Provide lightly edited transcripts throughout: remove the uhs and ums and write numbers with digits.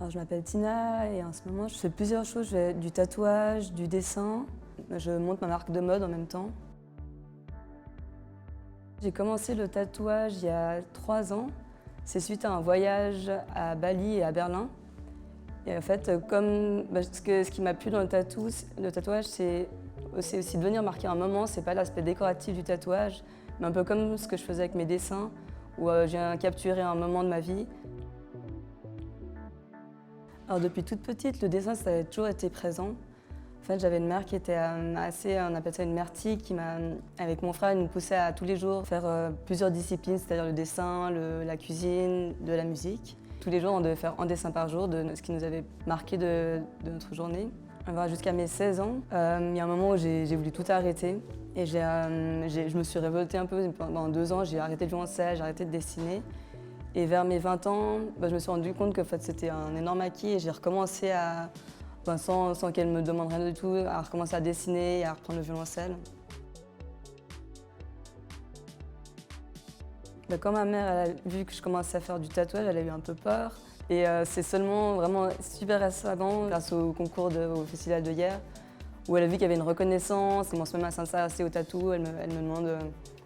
Alors, je m'appelle Tina et en ce moment je fais plusieurs choses. Je fais du tatouage, du dessin, je monte ma marque de mode en même temps. J'ai commencé le tatouage il y a 3 ans. C'est suite à un voyage à Bali et à Berlin. Et en fait, ce qui m'a plu dans le tatouage, c'est aussi de venir marquer un moment. C'est pas l'aspect décoratif du tatouage, mais un peu comme ce que je faisais avec mes dessins, où j'ai capturé un moment de ma vie. Alors depuis toute petite, le dessin, ça a toujours été présent. En fait, j'avais une mère qui était on appelle ça une mère tigre, avec mon frère, elle nous poussait à tous les jours faire plusieurs disciplines, c'est-à-dire le dessin, la cuisine, de la musique. Tous les jours, on devait faire un dessin par jour de ce qui nous avait marqué de notre journée. Jusqu'à mes 16 ans, il y a un moment où j'ai voulu tout arrêter et je me suis révoltée un peu. Pendant 2 ans, j'ai arrêté de jouer en scène, j'ai arrêté de dessiner. Et vers mes 20 ans, je me suis rendu compte que en fait, c'était un énorme acquis et j'ai recommencé sans qu'elle me demande rien du tout, à recommencer à dessiner et à reprendre le violoncelle. Quand ma mère elle a vu que je commençais à faire du tatouage, elle a eu un peu peur. Et c'est seulement vraiment super récemment, grâce au concours au Festival de Hyères, où elle a vu qu'il y avait une reconnaissance, elle commence même à s'intéresser au tatou, elle me demande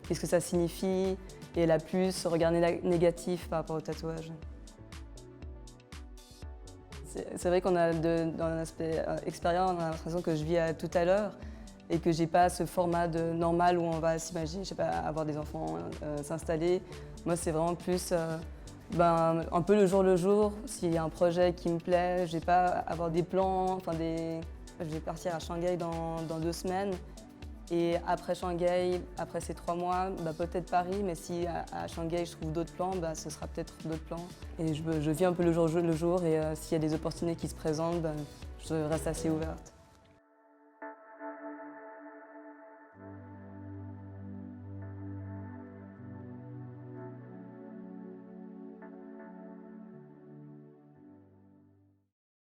qu'est-ce que ça signifie, et elle a plus ce regard négatif par rapport au tatouage. C'est vrai qu'on a, dans l'aspect extérieur, on a l'impression que je vis à tout à l'heure et que j'ai pas ce format normal où on va s'imaginer, je sais pas, avoir des enfants, s'installer. Moi, c'est vraiment plus un peu le jour, s'il y a un projet qui me plaît, je vais pas avoir des plans, je vais partir à Shanghai dans 2 semaines. Et après Shanghai, après ces 3 mois, peut-être Paris, mais si à Shanghai je trouve d'autres plans, ce sera peut-être d'autres plans. Et je vis un peu le jour et s'il y a des opportunités qui se présentent, je reste assez ouverte.